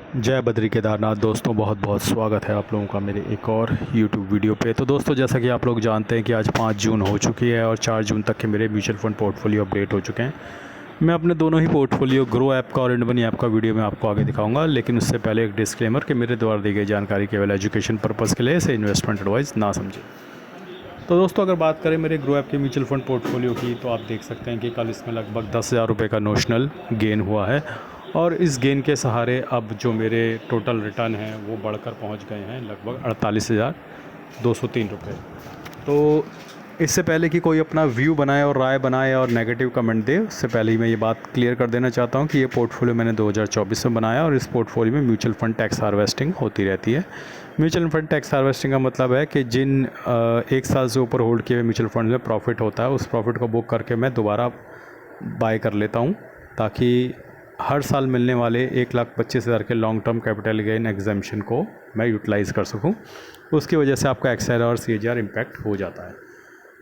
जय बद्री केदारनाथ। दोस्तों बहुत बहुत स्वागत है आप लोगों का मेरे एक और YouTube वीडियो पे। तो दोस्तों जैसा कि आप लोग जानते हैं कि आज 5 जून हो चुकी है और 4 जून तक के मेरे म्यूचुअल फंड पोर्टफोलियो अपडेट हो चुके हैं। मैं अपने दोनों ही पोर्टफोलियो ग्रो ऐप का और इंड मनी ऐप का वीडियो में आपको आगे दिखाऊंगा, लेकिन उससे पहले एक डिस्क्लेमर कि मेरे द्वारा दी गई जानकारी केवल एजुकेशन पर्पज़ के लिए इसे इन्वेस्टमेंट एडवाइस ना समझें। तो दोस्तों अगर बात करें मेरे ग्रो ऐप के म्यूचुअल फंड पोर्टफोलियो की, तो आप देख सकते हैं कि कल इसमें लगभग 10,000 रुपये का नोशनल गेन हुआ है और इस गेन के सहारे अब जो मेरे टोटल रिटर्न हैं वो बढ़कर पहुंच गए हैं लगभग 48,203 रुपये। तो इससे पहले कि कोई अपना व्यू बनाए और राय बनाए और नेगेटिव कमेंट दे, उससे पहले ही मैं ये बात क्लियर कर देना चाहता हूँ कि ये पोर्टफोलियो मैंने 2024 में बनाया और इस पोर्टफोलियो में म्यूचुअल फंड टैक्स हार्वेस्टिंग होती रहती है। म्यूचुअल फंड टैक्स हार्वेस्टिंग का मतलब है कि जिन 1 साल से ऊपर होल्ड किए हुए म्यूचुअल फंड में प्रॉफिट होता है, उस प्रॉफिट को बुक करके मैं दोबारा बाय कर लेता हूँ, ताकि हर साल मिलने वाले 1,25,000 के long term capital gain exemption को मैं यूटिलाइज़ कर सकूँ। उसकी वजह से आपका एक्सआईआर और सीएजीआर इम्पैक्ट हो जाता है।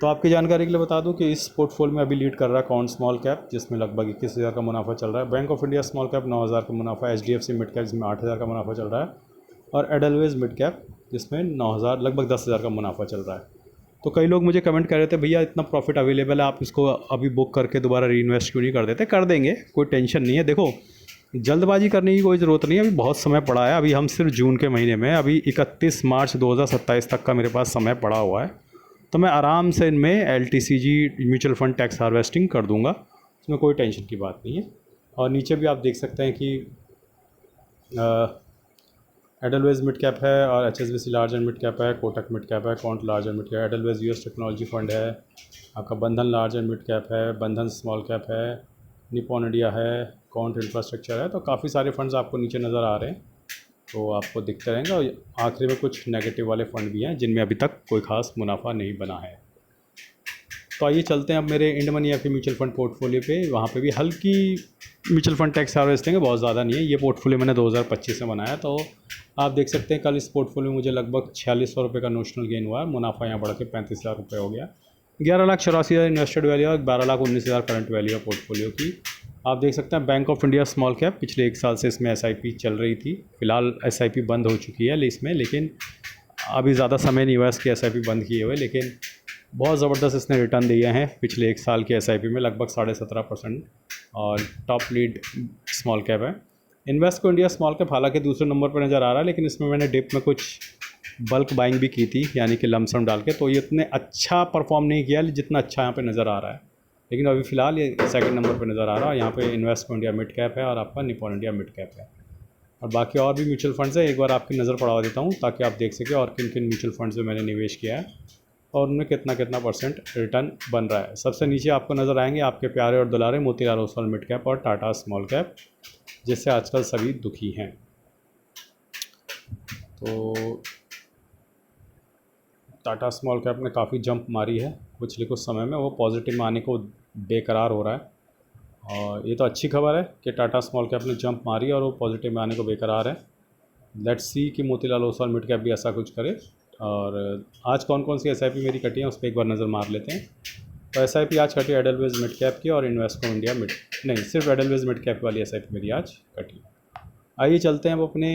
तो आपकी जानकारी के लिए बता दूं कि इस पोर्टफोलियो में अभी लीड कर रहा है कौन स्मॉल कैप, जिसमें लगभग 21,000 का मुनाफा चल रहा है। Bank of India small cap 9,000 का मुनाफा, एचडीएफसी मिड कैप जिसमें 8,000 का मुनाफा चल रहा है, और एडलवेज मिड कैप जिसमें 9,000 लगभग 10,000 का मुनाफा चल रहा है। तो कई लोग मुझे कमेंट कर रहे थे, भैया इतना प्रॉफिट अवेलेबल है, आप इसको अभी बुक करके दोबारा री इन्वेस्ट क्यों नहीं कर देते? कर देंगे, कोई टेंशन नहीं है। देखो, जल्दबाजी करने की कोई ज़रूरत नहीं है, अभी बहुत समय पड़ा है। अभी हम सिर्फ जून के महीने में, अभी 31 मार्च 2027 तक का मेरे पास समय पड़ा हुआ है। तो मैं आराम से इनमें LTCG mutual fund tax harvesting कर दूंगा, इसमें कोई टेंशन की बात नहीं है। और नीचे भी आप देख सकते हैं कि एडलवेज मिड कैप है और HSBC large and mid cap है, कोटक मिड कैप है, Quant large and mid cap, Edelweiss US technology fund है, आपका Bandhan large and mid cap है, बंधन स्मॉल कैप है, निपॉन इंडिया है, कॉन्ट इंफ्रास्ट्रक्चर है। तो काफ़ी सारे फंड्स आपको नीचे नज़र आ रहे हैं, तो आपको दिखते रहेंगे। और आखिरी में कुछ नेगेटिव वाले फंड भी हैं जिनमें अभी तक कोई खास मुनाफा नहीं बना है। तो आइए चलते हैं अब मेरे इंड मनी ऐप के म्यूचुअल फंड पोर्टफोलियो पे। वहाँ पे भी हल्की म्यूचुअल फंड टैक्स हार्वेस्टिंग है, बहुत ज़्यादा नहीं है। ये पोर्टफोलियो मैंने 2025 में बनाया। तो आप देख सकते हैं कल इस पोर्टफोलियो में मुझे लगभग 4,600 रुपये का नोशनल गेन हुआ है। मुनाफा यहाँ बढ़ के 35,000 रुपये हो गया। 11,84,000 इन्वेस्टेड वैल्यू और 12,19,000 करंट वैल्यू है पोर्टफोलियो की। आप देख सकते हैं bank of India small cap पिछले 1 साल से इसमें एसआईपी चल रही थी। फिलहाल एसआईपी बंद हो चुकी है इसमें, लेकिन अभी ज़्यादा समय नहीं हुआ इसकी एसआईपी बंद किए हुए, लेकिन बहुत ज़बरदस्त इसने रिटर्न दिए हैं पिछले 1 साल के एसआईपी में, लगभग 17.5%। और टॉप लीड स्मॉल कैप है। इन्वेस्टको इंडिया स्मॉल कैप हालांकि दूसरे नंबर पर नज़र आ रहा है, लेकिन इसमें मैंने डिप में कुछ बल्क बाइंग भी की थी, यानी कि लमसम डाल के, तो ये इतने अच्छा परफॉर्म नहीं किया जितना अच्छा यहाँ पे नज़र आ रहा है। लेकिन अभी फ़िलहाल ये सेकंड नंबर पे नज़र आ रहा है। यहाँ पे इन्वेस्टको इंडिया मिड कैप है और आपका निपॉन इंडिया मिड कैप है, और बाकी और भी म्यूचुअल फंड्स है। एक बार आपकी नज़र पड़वा देता हूँ ताकि आप देख सकें और किन किन म्यूचुअल फंड्स में मैंने निवेश किया है और उनमें कितना कितना परसेंट रिटर्न बन रहा है। सबसे नीचे आपको नज़र आएंगे आपके प्यारे और दुलारे मोतीलाल ओसवाल मिड कैप और टाटा स्मॉल कैप, जिससे आजकल सभी दुखी हैं। तो टाटा स्मॉल कैप ने काफ़ी जंप मारी है पिछले कुछ समय में, वो पॉजिटिव में आने को बेकरार हो रहा है। और ये तो अच्छी खबर है कि टाटा स्मॉल कैप ने जंप मारी और वो पॉजिटिव में आने को बेकरार है। लेट्स सी कि मोतीलाल ओसवाल मिड कैप भी ऐसा कुछ करे। और आज कौन कौन सी एसआईपी मेरी कटी है उस पर एक बार नज़र मार लेते हैं। तो एसआईपी आज कटी एडलवेज मिड कैप की और इन्वेस्टको इंडिया मिड, नहीं सिर्फ एडलवेज मिड कैप वाली एसआईपी मेरी आज कटी। आइए चलते हैं अब अपने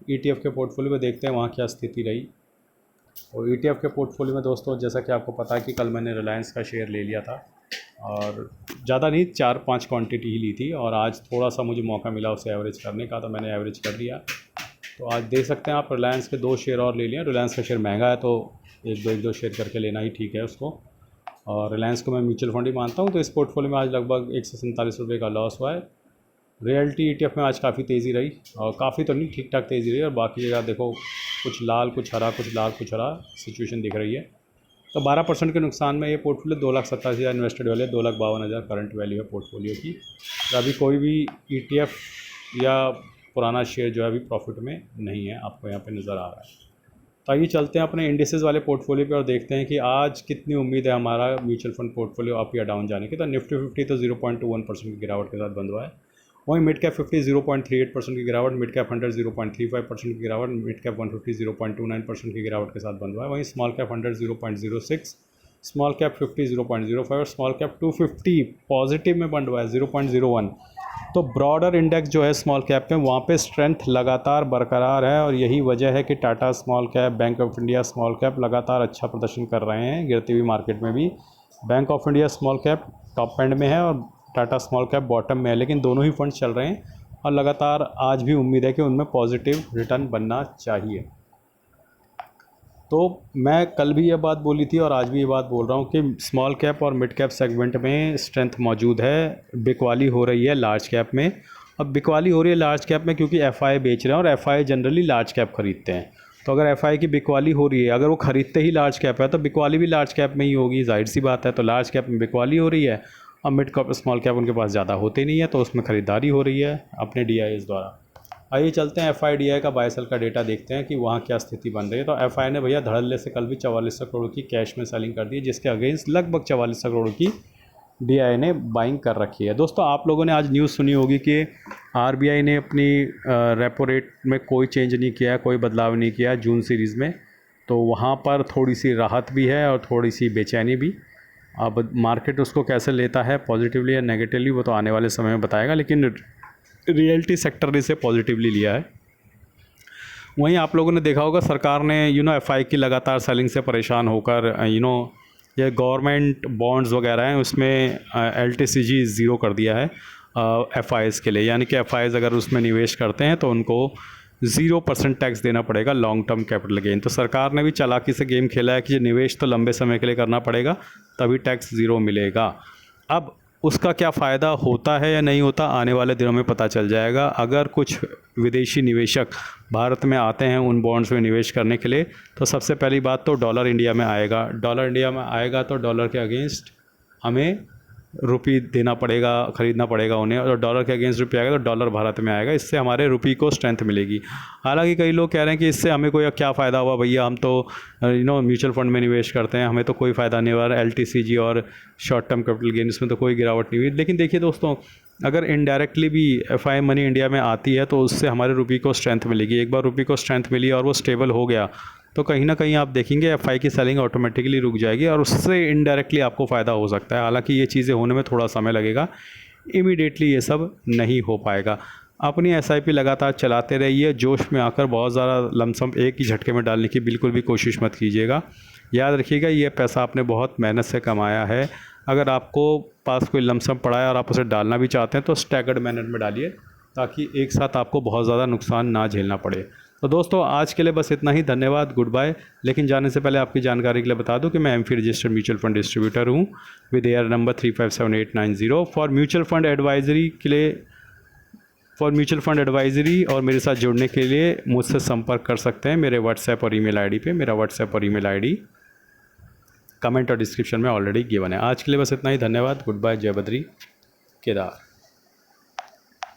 ईटीएफ के पोर्टफोलियो में, देखते हैं वहाँ क्या स्थिति रही। और ईटीएफ के पोर्टफोलियो में दोस्तों जैसा कि आपको पता है कि कल मैंने रिलायंस का शेयर ले लिया था और ज़्यादा नहीं 4-5 क्वांटिटी ही ली थी, और आज थोड़ा सा मुझे मौका मिला उसे एवरेज करने का, तो मैंने एवरेज कर लिया। तो आज देख सकते हैं आप रिलायंस के 2 शेयर और ले लिए। रिलायंस का शेयर महंगा है तो एक दो शेयर करके लेना ही ठीक है उसको, और रिलायंस को मैं म्यूचुअल फंड ही मानता हूँ। तो इस पोर्टफोलियो में आज लगभग 147 रुपये का लॉस हुआ है। रियल्टी ईटीएफ में आज काफ़ी तेज़ी रही, और काफ़ी तो नहीं, ठीक ठाक तेज़ी रही, और बाकी जगह देखो कुछ लाल कुछ हरा, कुछ लाल कुछ हरा सिचुएशन दिख रही है। तो 12% के नुकसान में ये पोर्टफोलियो 2,87,000 इन्वेस्टेड वैल्यू है, 2,52,000 करंट वैल्यू है पोर्टफोलियो की। तो अभी कोई भी ईटीएफ या पुराना शेयर जो है अभी प्रॉफिट में नहीं है, आपको यहाँ पे नज़र आ रहा है। तो आइए चलते हैं अपने इंडिसेस वाले पोर्टफोलियो पे और देखते हैं कि आज कितनी उम्मीद है हमारा म्यूचुअल फंड पोर्टफोलियो अप या डाउन जाने की। तो निफ्टी 50 तो 0.21% की गिरावट के साथ बंद हुआ है। वहीं मिड कैप 50 0.38% की गिरावट, मिड कैप 100 0.35% की गिरावट, मिड कैप 150 0.29% की गिरावट के साथ बंद हुआ है। वहीं स्मॉल कैप 100 0.06, स्मॉल कैप 50 0.05 और स्मॉल कैप 250 पॉजिटिव में बंद हुआ है 0.01। तो ब्रॉडर इंडेक्स जो है स्मॉल कैप में वहाँ पे स्ट्रेंथ लगातार बरकरार है और यही वजह है कि Tata small cap, bank of India small cap लगातार अच्छा प्रदर्शन कर रहे हैं गिरती हुई मार्केट में भी। Bank of India small cap top and में है और टाटा स्मॉल कैप बॉटम में है, लेकिन दोनों ही फंड्स चल रहे हैं और लगातार आज भी उम्मीद है कि उनमें पॉजिटिव रिटर्न बनना चाहिए। तो मैं कल भी ये बात बोली थी और आज भी ये बात बोल रहा हूँ कि स्मॉल कैप और मिड कैप सेगमेंट में स्ट्रेंथ मौजूद है। बिकवाली हो रही है लार्ज कैप में। अब बिकवाली हो रही है लार्ज कैप में क्योंकि एफआई बेच रहे हैं और एफआई जनरली लार्ज कैप खरीदते हैं। तो अगर एफआई की बिकवाली हो रही है, अगर वो खरीदते ही लार्ज कैप है तो बिकवाली भी लार्ज कैप में ही होगी, जाहिर सी बात है। तो लार्ज कैप में बिकवाली हो रही है और मिड कैप स्मॉल कैप उनके पास ज़्यादा होते नहीं है, तो उसमें ख़रीदारी हो रही है अपने डीआईएस द्वारा। आइए चलते हैं एफआईडीआई का बाय सेल का डेटा देखते हैं कि वहाँ क्या स्थिति बन रही है। तो एफआई ने भैया धड़ल्ले से कल भी 4400 करोड़ की कैश में सेलिंग कर दी है, जिसके अगेंस्ट लगभग 4400 करोड़ की डीआई ने बाइंग कर रखी है। दोस्तों आप लोगों ने आज न्यूज़ सुनी होगी कि आरबीआई ने अपनी रेपो रेट में कोई चेंज नहीं किया, कोई बदलाव नहीं किया जून सीरीज़ में। तो वहाँ पर थोड़ी सी राहत भी है और थोड़ी सी बेचैनी भी। अब मार्केट उसको कैसे लेता है, पॉजिटिवली या नेगेटिवली, वो तो आने वाले समय में बताएगा, लेकिन रियल्टी सेक्टर ने इसे पॉजिटिवली लिया है। वहीं आप लोगों ने देखा होगा सरकार ने एफआई की लगातार सेलिंग से परेशान होकर ये गवर्नमेंट बॉन्ड्स वगैरह हैं उसमें एलटीसीजी ज़ीरो कर दिया है एफआईज़ के लिए। यानी कि एफआईज़ अगर उसमें निवेश करते हैं तो उनको 0% टैक्स देना पड़ेगा लॉन्ग टर्म कैपिटल गेन। तो सरकार ने भी चालाकी से गेम खेला है कि निवेश तो लंबे समय के लिए करना पड़ेगा तभी टैक्स ज़ीरो मिलेगा। अब उसका क्या फ़ायदा होता है या नहीं होता, आने वाले दिनों में पता चल जाएगा। अगर कुछ विदेशी निवेशक भारत में आते हैं उन बॉन्ड्स में निवेश करने के लिए, तो सबसे पहली बात तो डॉलर इंडिया में आएगा। डॉलर इंडिया में आएगा तो डॉलर के अगेंस्ट हमें रुपी देना पड़ेगा, ख़रीदना पड़ेगा उन्हें, और डॉलर के अगेंस्ट रुपये आएगा तो डॉलर भारत में आएगा। इससे हमारे रुपी को स्ट्रेंथ मिलेगी। हालांकि कई लोग कह रहे हैं कि इससे हमें कोई क्या फ़ायदा हुआ भैया, हम तो म्यूचुअल फंड में निवेश करते हैं, हमें तो कोई फ़ायदा नहीं हुआ, एलटीसीजी और शॉर्ट टर्म कैपिटल गेन इसमें तो कोई गिरावट नहीं हुई। लेकिन देखिए दोस्तों, अगर इनडायरेक्टली भी एफआई मनी इंडिया में आती है तो उससे हमारे रुपये को स्ट्रेंथ मिलेगी। एक बार रुपये को स्ट्रेंथ मिली और वो स्टेबल हो गया तो कहीं ना कहीं आप देखेंगे एफआई की सेलिंग ऑटोमेटिकली रुक जाएगी और उससे इनडायरेक्टली आपको फ़ायदा हो सकता है। हालांकि ये चीज़ें होने में थोड़ा समय लगेगा, इमीडिएटली ये सब नहीं हो पाएगा। अपनी एसआईपी लगातार चलाते रहिए। जोश में आकर बहुत ज़्यादा लमसम एक ही झटके में डालने की बिल्कुल भी कोशिश मत कीजिएगा। याद रखिएगा ये पैसा आपने बहुत मेहनत से कमाया है। अगर आपको पास कोई लमसम पड़ा है और आप उसे डालना भी चाहते हैं तो स्टैगर्ड मैनर में डालिए, ताकि एक साथ आपको बहुत ज़्यादा नुकसान ना झेलना पड़े। तो दोस्तों आज के लिए बस इतना ही। धन्यवाद, गुड बाय। लेकिन जाने से पहले आपकी जानकारी के लिए बता दूं कि मैं AMFI registered mutual fund distributor हूं with air number 357890। For mutual fund advisory और मेरे साथ जुड़ने के लिए मुझसे संपर्क कर सकते हैं मेरे व्हाट्सएप और ईमेल आईडी पे। मेरा व्हाट्सएप और ईमेल आईडी कमेंट और डिस्क्रिप्शन में ऑलरेडी गिवन है। आज के लिए बस इतना ही। धन्यवाद, गुड बाय, जय बद्री केदार।